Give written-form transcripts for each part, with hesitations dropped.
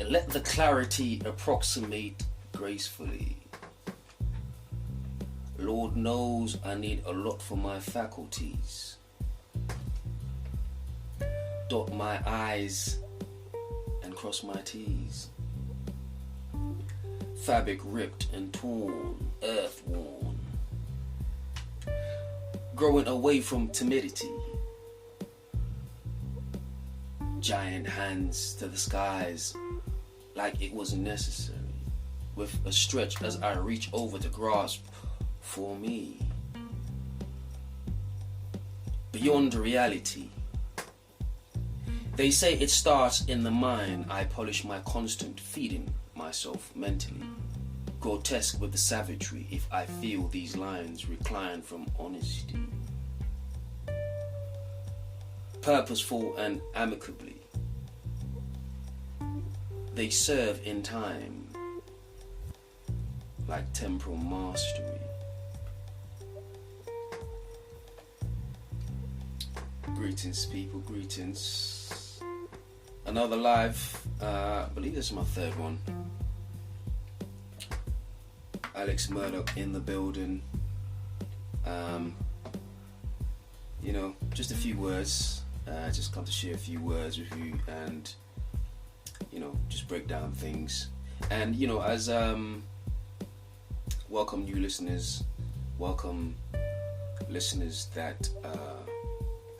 Let the clarity approximate gracefully. Lord knows I need a lot for my faculties. Dot my I's and cross my T's. Fabric ripped and torn, earth worn. Growing away from timidity. Giant hands to the skies like it was necessary. With a stretch as I reach over to grasp for me. Beyond reality. They say it starts in the mind. I polish my constant feeding myself mentally. Grotesque with the savagery if I feel these lines recline from honesty. Purposeful and amicably. They serve in time like temporal mastery. Greetings people, greetings. Another live, I believe this is my third one. Alex Murdock in the building. You know, just a few words. Just come to share a few words with you and, you know, just break down things. And, you know, as welcome new listeners, welcome listeners that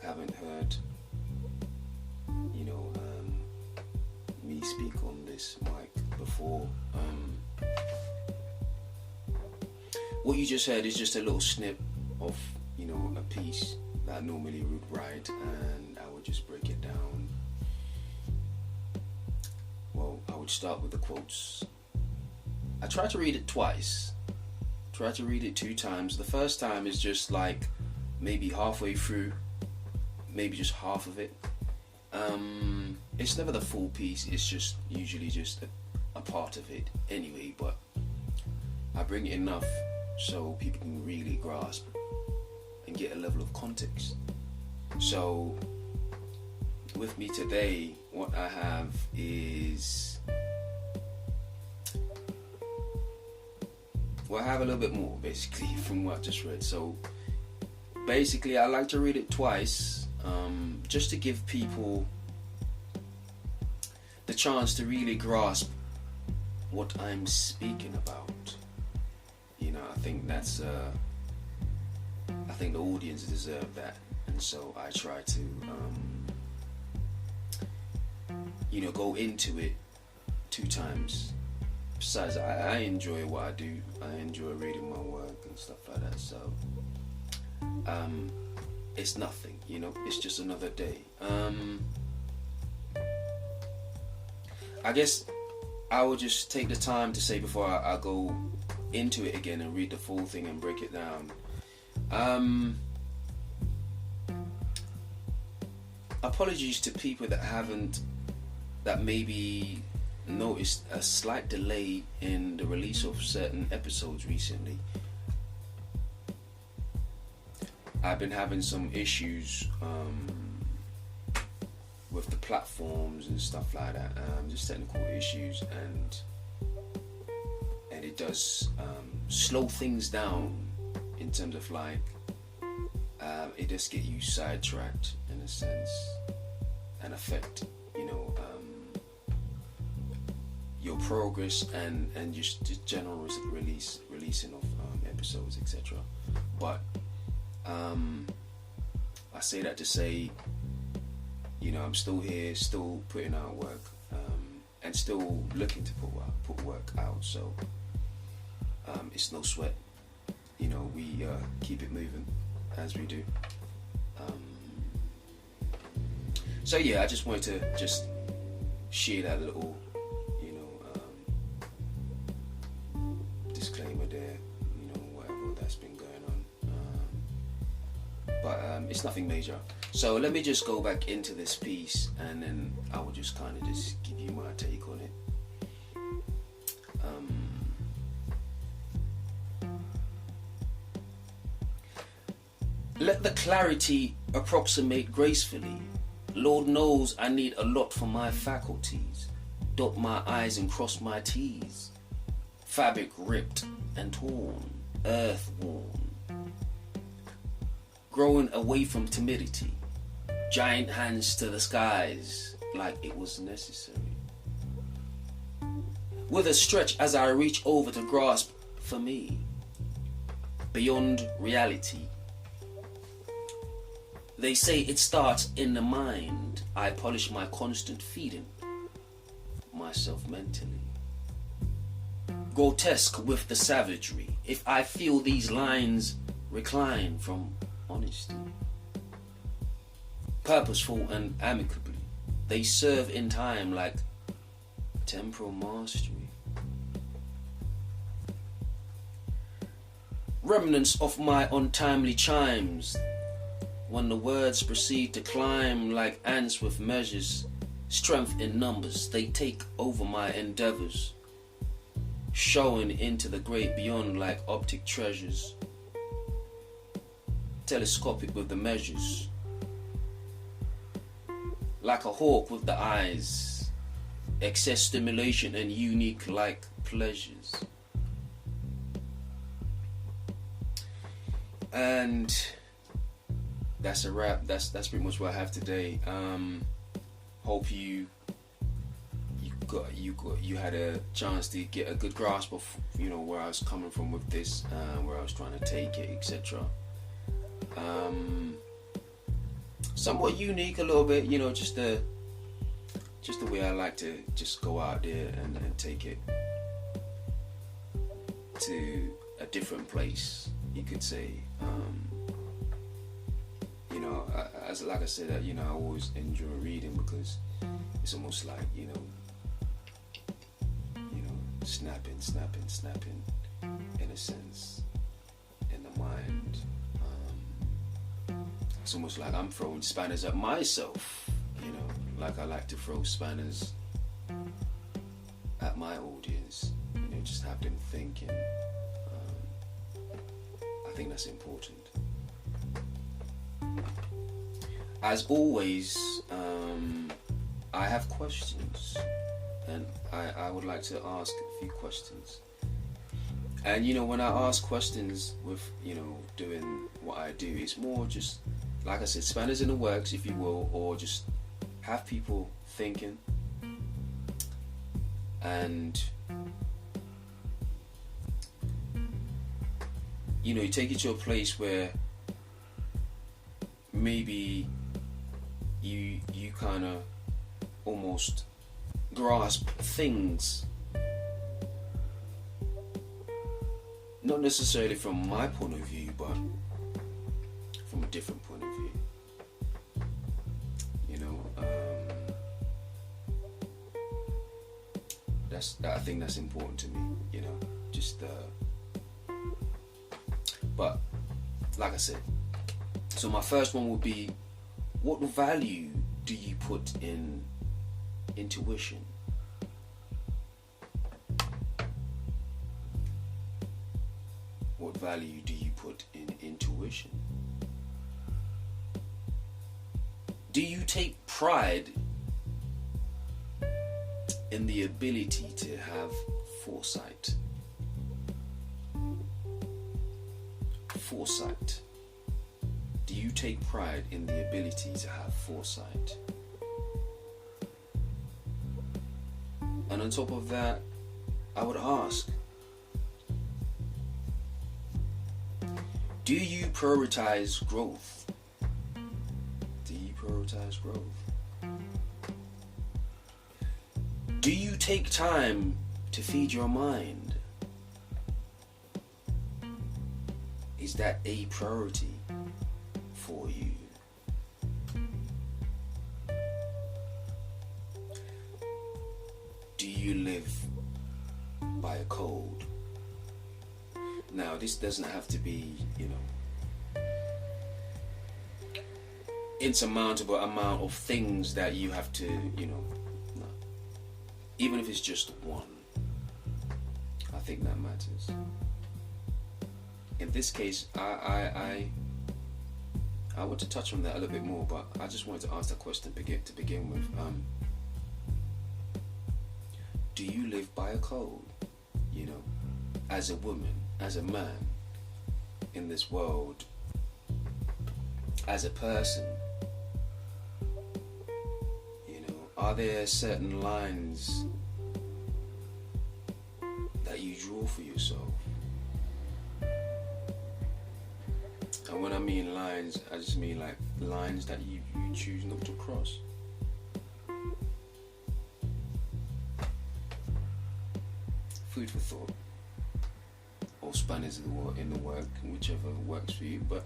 haven't heard, you know, me speak on this mic before. What you just heard is just a little snip of, you know, a piece that I normally would write, and I would just break it down. Well, I would start with the quotes. I tried to read it twice. Tried to read it 2 times. The first time is just like maybe halfway through, maybe just half of it. It's never the full piece. It's just usually just a part of it anyway, but I bring it enough so people can really grasp and get a level of context. So with me today, what I have is, well, I have a little bit more basically from what I just read. So basically I like to read it twice, just to give people the chance to really grasp what I'm speaking about. You know, I think that's I think the audience deserve that, and so I try to you know, go into it 2 times. Besides, I enjoy what I do. I enjoy reading my work and stuff like that, so it's nothing, you know, it's just another day. I guess I will just take the time to say before I go into it again and read the full thing and break it down. Apologies to people that maybe noticed a slight delay in the release of certain episodes recently. I've been having some issues with the platforms and stuff like that, just technical issues, and it does slow things down in terms of like it does get you sidetracked in a sense and affect, you know, your progress and just the general releasing of episodes, etc. But I say that to say, you know, I'm still here, still putting out work, and still looking to put work out. So it's no sweat. You know, we keep it moving as we do. So yeah, I just wanted to just share that little, you know, disclaimer there. You know, whatever that's been going on. But it's nothing major. So let me just go back into this piece, and then I will just kind of just give you my take on it. Let the clarity approximate gracefully. Lord knows I need a lot for my faculties. dot my I's and cross my T's. Fabric ripped and torn, earth worn. Growing away from timidity, giant hands to the skies like it was necessary. With a stretch as I reach over to grasp for me, beyond reality. They say it starts in the mind. I polish my constant feeding myself mentally. Grotesque with the savagery. If I feel these lines recline from honesty. Purposeful and amicably. They serve in time like temporal mastery. Remnants of my untimely chimes. When the words proceed to climb like ants with measures, strength in numbers, they take over my endeavors, showing into the great beyond like optic treasures, telescopic with the measures, like a hawk with the eyes, excess stimulation and unique like pleasures. And that's a wrap. That's pretty much what I have today. Hope you had a chance to get a good grasp of where I was coming from with this, where I was trying to take it, etc. Somewhat unique a little bit, just the way I like to just go out there and take it to a different place, you could say. As like I said, I always enjoy reading because it's almost like snapping in a sense in the mind. It's almost like I'm throwing spanners at myself, like I like to throw spanners at my audience, just have them thinking. I think that's important. As always, I have questions, and I would like to ask a few questions. And when I ask questions with doing what I do, it's more just, like I said, spanners in the works, if you will, or just have people thinking, and you take it to a place where maybe you kind of almost grasp things, not necessarily from my point of view, but from a different point of view. I think that's important to me. But like I said, so my first one would be, what value do you put in intuition? What value do you put in intuition? Do you take pride in the ability to have foresight? Foresight. Do you take pride in the ability to have foresight? And on top of that, I would ask, do you prioritize growth? Do you prioritize growth? Do you take time to feed your mind? Is that a priority for you? Do you live by a code? Now, this doesn't have to be, insurmountable amount of things that you have to, no. Even if it's just one, I think that matters. In this case, I want to touch on that a little bit more, but I just wanted to ask that question to begin with. do you live by a code? You know, as a woman, as a man, in this world, as a person, you know, are there certain lines that you draw for yourself? And when I mean lines, I just mean like lines that you choose not to cross. Food for thought, or spanners in the work, whichever works for you. But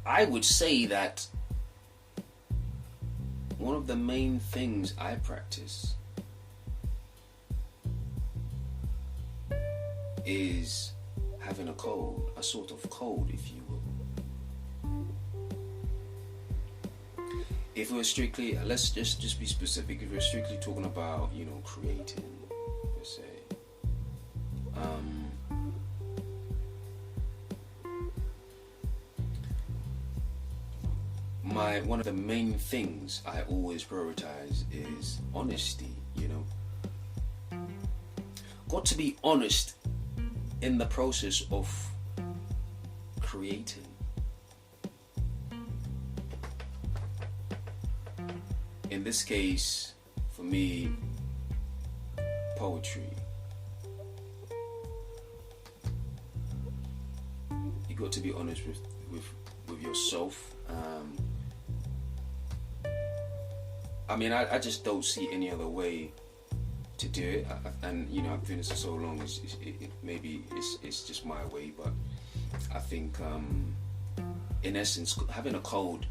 I would say that one of the main things I practice is having a code, a sort of code, if you will. If we're strictly, let's just be specific. If we're strictly talking about, you know, creating, let's say, one of the main things I always prioritize is honesty. You know, got to be honest in the process of creating. In this case, for me, poetry. You got to be honest with yourself. I mean, I just don't see any other way to do it. And you know, I've been doing this for so long. Maybe it's just my way, but I think, in essence, having a code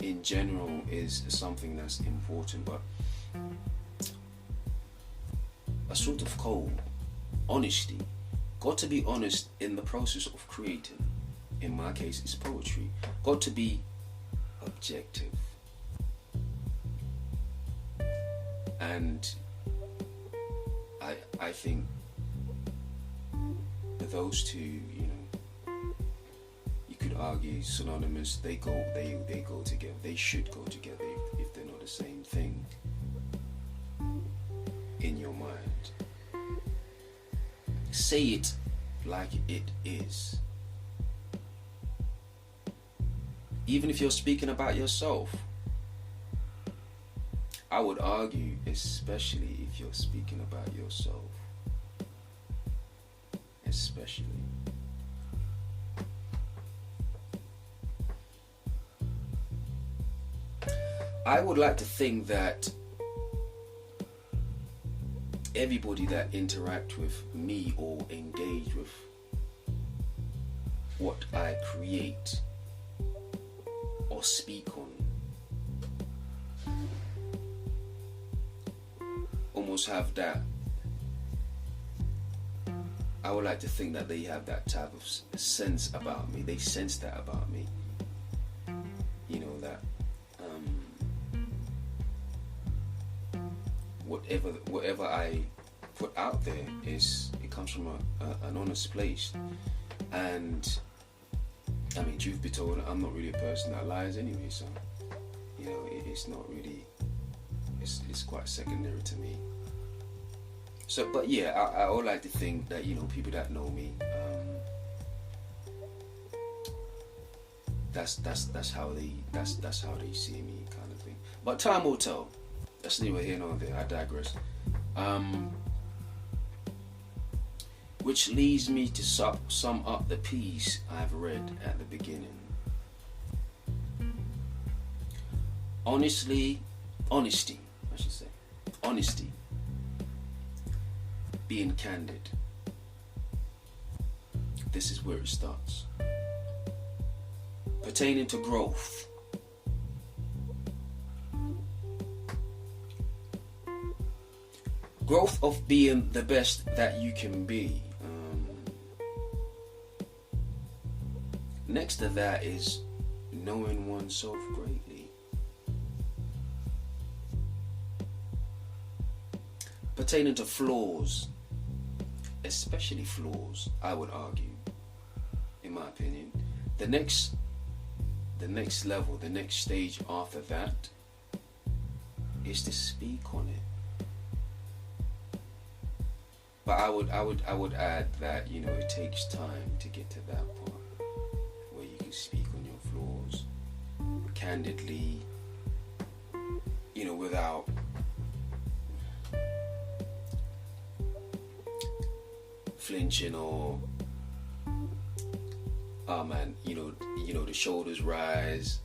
in general is something that's important, but a sort of code, honesty. Got to be honest in the process of creating. In my case, it's poetry. Got to be objective. And I think those two, you know, you could argue synonymous. They go together. They should go together if they're not the same thing in your mind. Say it like it is. Even if you're speaking about yourself, I would argue, especially if you're speaking about yourself. Especially. I would like to think that everybody that interact with me or engage with what I create or speak on almost have that. I would like to think that they have that type of sense about me. They sense that about me. You know, that whatever I put out there it comes from an honest place. And I mean, truth be told, I'm not really a person that lies anyway, so you know, it's not really, it's quite secondary to me. So, but yeah, I would like to think that, you know, people that know me, that's how they see me, kind of thing. But time will tell. That's neither here nor there. I digress. Which leads me to sum up the piece I've read at the beginning. Honesty, I should say. Honesty. Being candid. This is where it starts. Pertaining to growth. Growth of being the best that you can be. Next to that is knowing oneself greatly. Pertaining to flaws, especially flaws, I would argue, in my opinion, the next level, the next stage after that is to speak on it. But I would add that, you know, it takes time to get to that part where you can speak on your flaws candidly, you know, without flinching or man, you know, the shoulders rise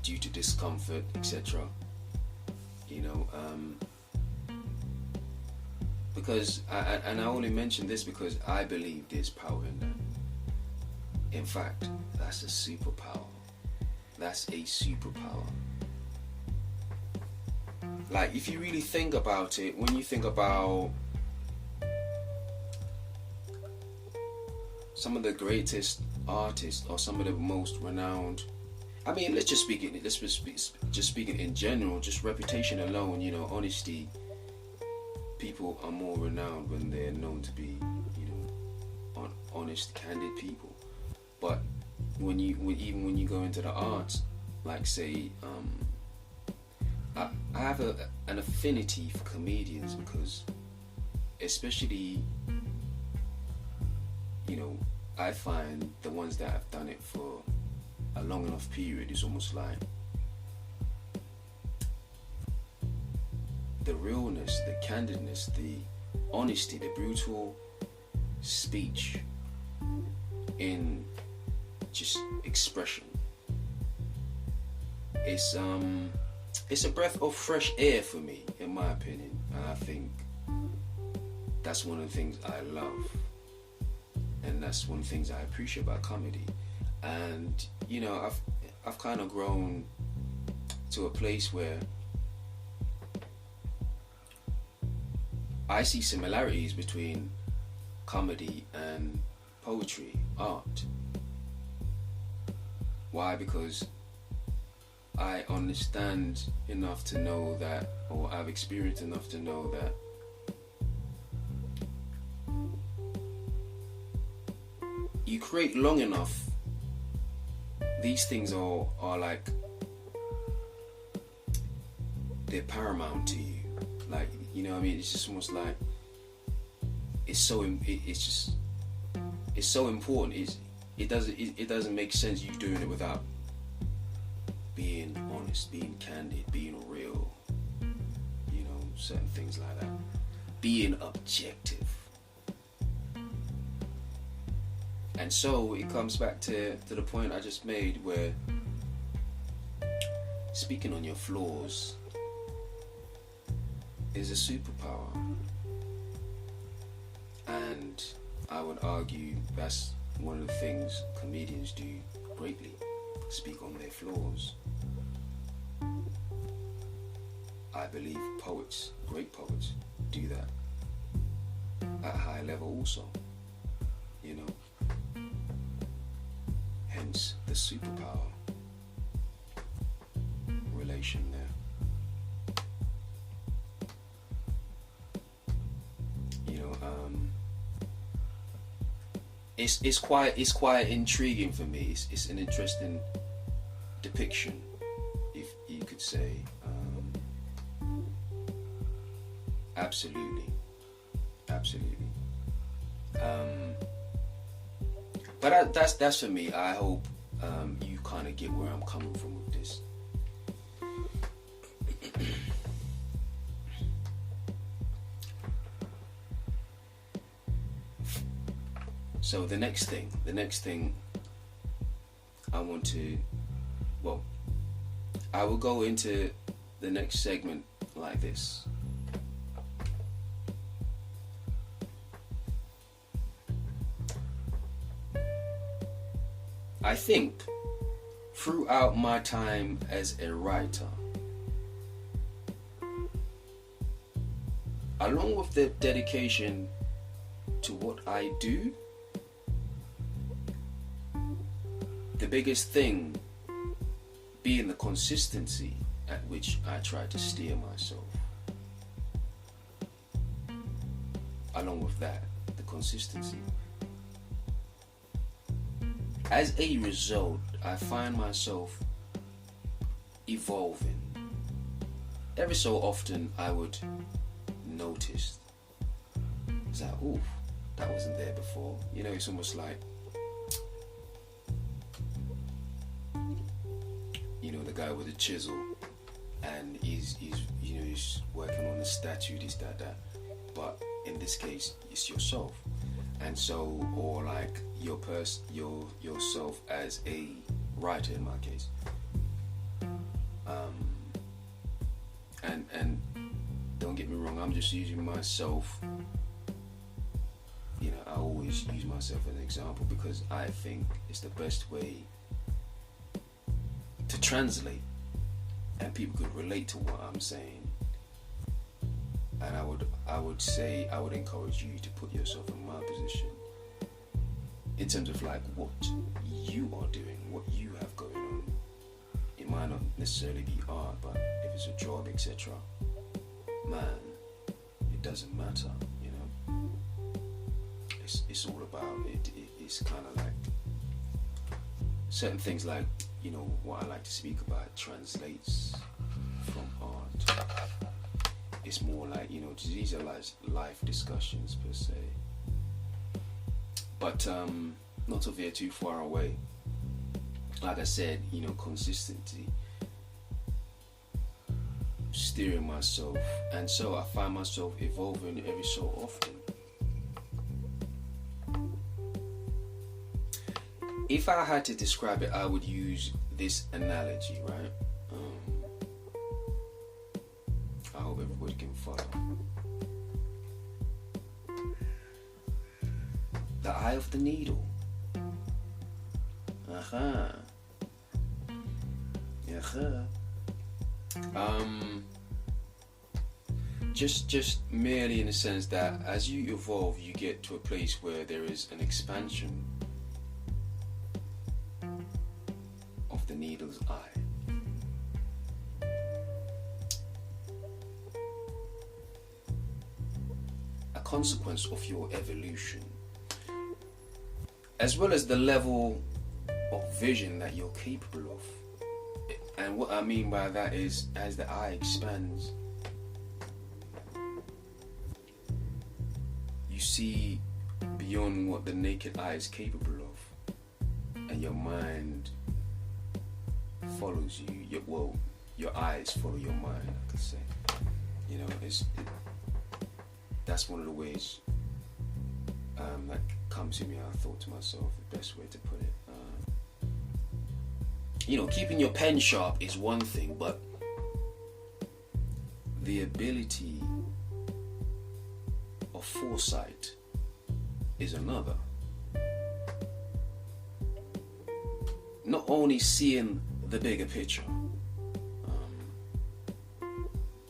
due to discomfort, etc. You know, because I only mention this because I believe there's power in that. In fact, that's a superpower. That's a superpower. Like, if you really think about it, when you think about some of the greatest artists or some of the most renowned, I mean, let's just speak it in general, just reputation alone, you know, honesty. People are more renowned when they're known to be, you know, honest, candid people. But when you go into the arts, like say, I have an affinity for comedians because, especially, you know, I find the ones that have done it for a long enough period is almost like the realness, the candidness, the honesty, the brutal speech in just expression. It's a breath of fresh air for me, in my opinion, and I think that's one of the things I love, and that's one of the things I appreciate about comedy. And you know, I've kind of grown to a place where I see similarities between comedy and poetry, art. Why? Because I understand enough to know that, or I've experienced enough to know that you create long enough, these things are like, they're paramount to you. Like, you know what I mean? It's just almost like it's so important. It doesn't make sense you doing it without being honest, being candid, being real. You know, certain things like that. Being objective. And so it comes back to the point I just made, where speaking on your flaws is a superpower. And I would argue that's one of the things comedians do greatly, speak on their flaws. I believe poets, great poets, do that at a high level also, you know. Hence the superpower relation there. It's quite intriguing for me. It's an interesting depiction, if you could say. Absolutely. But that's for me. I hope you kind of get where I'm coming from with this. So the next thing I want to, I will go into the next segment like this. I think throughout my time as a writer, along with the dedication to what I do, the biggest thing being the consistency at which I try to steer myself. Along with that, the consistency. As a result, I find myself evolving every so often I would notice, it's like, oh, that wasn't there before. You know, it's almost like, you know, the guy with the chisel, and he's working on a statue, this, that. But in this case, it's yourself. And so, or like yourself as a writer in my case. And don't get me wrong, I'm just using myself. You know, I always use myself as an example because I think it's the best way to translate, and people could relate to what I'm saying. And I would say, I would encourage you to put yourself in my position in terms of like what you are doing, what you have going on. It might not necessarily be art, but if it's a job, etc., man, it doesn't matter, you know. It's all about it. It's kind of like certain things, like, you know, what I like to speak about translates from art. It's more like, you know, these are like life discussions per se. But not to veer too far away. Like I said, you know, consistency, steering myself, and so I find myself evolving every so often. If I had to describe it, I would use this analogy, right? I hope everybody can follow. The eye of the needle. Just merely in the sense that as you evolve, you get to a place where there is an expansion of the needle's eye. A consequence of your evolution, as well as the level of vision that you're capable of. And what I mean by that is, as the eye expands, you see beyond what the naked eye is capable of, and your mind follows you. Your eyes follow your mind, I could say. You know, that's one of the ways that comes to me. I thought to myself, the best way to put it. You know, keeping your pen sharp is one thing, but the ability of foresight is another. Not only seeing the bigger picture,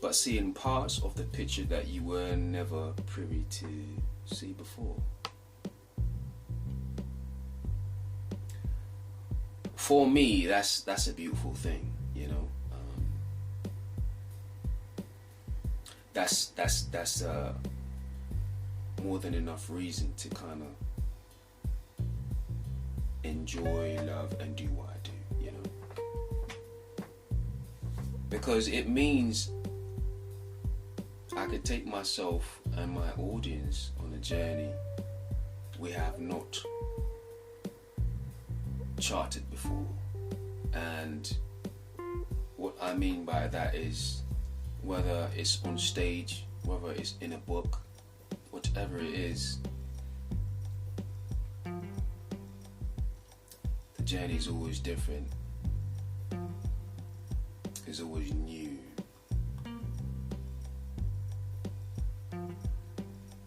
but seeing parts of the picture that you were never privy to see before. For me, that's a beautiful thing, you know. That's more than enough reason to kind of enjoy, love, and do what I do, you know. Because it means I could take myself and my audience on a journey we have not charted before. And what I mean by that is, whether it's on stage, whether it's in a book, whatever it is, the journey is always different. It's always new.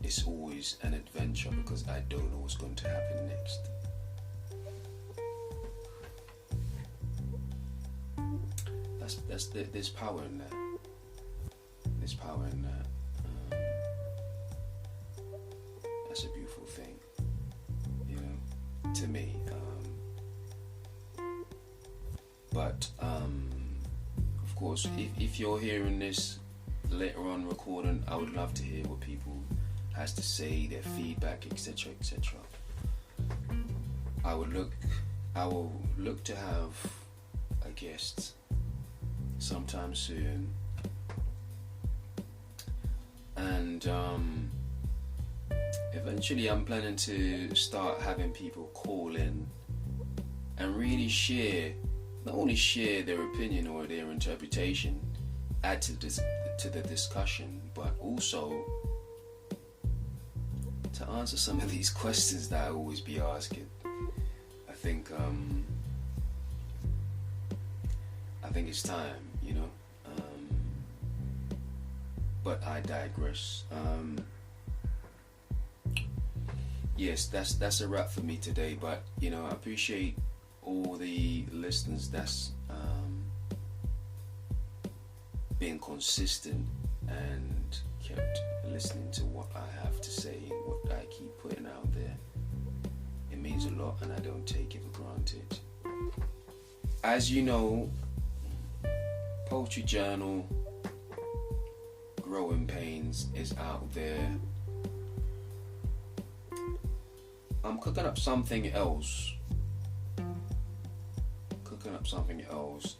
It's always an adventure, because I don't know what's going to happen next. There's power in that. There's power in that. That's a beautiful thing, you know, to me. But of course, if you're hearing this later on recording, I would love to hear what people has to say, their feedback, etc., etc. I will look to have a guest sometime soon And eventually I'm planning to start having people call in and really share, not only share their opinion or their interpretation, add to the discussion, but also to answer some of these questions that I always be asking. I think it's time, you know. But I digress. Yes, that's a wrap for me today. But you know, I appreciate all the listeners that's being consistent and kept listening to what I have to say and what I keep putting out there. It means a lot, and I don't take it for granted. As you know, Poetry Journal, Growing Pains is out there. I'm cooking up something else.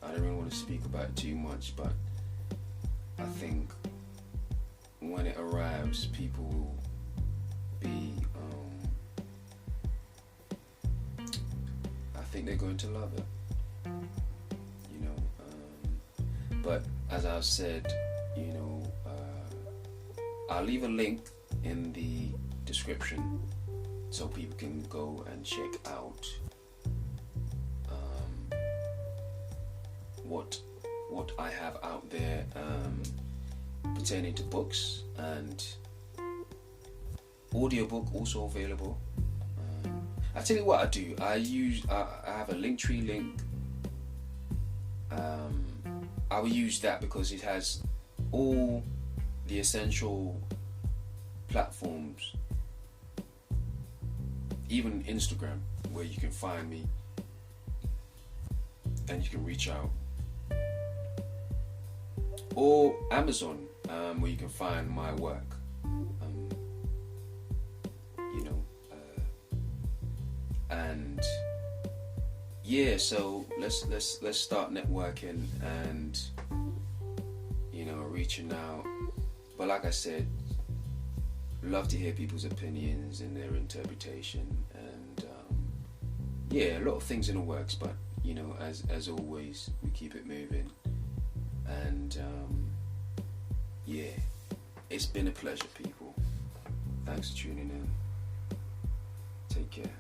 I don't really want to speak about it too much, but I think when it arrives, people will be, I think they're going to love it, you know. But as I've said, you know, I'll leave a link in the description so people can go and check out what I have out there pertaining to books, and audiobook also available. I tell you what I do. I have a Linktree link. I will use that because it has all the essential platforms, even Instagram, where you can find me and you can reach out, or Amazon, where you can find my work. You know, and yeah, so let's start networking and, you know, reaching out. But like I said, love to hear people's opinions and their interpretation, and yeah, a lot of things in the works, but you know, as always, we keep it moving. And yeah, it's been a pleasure, people. Thanks for tuning in. Take care.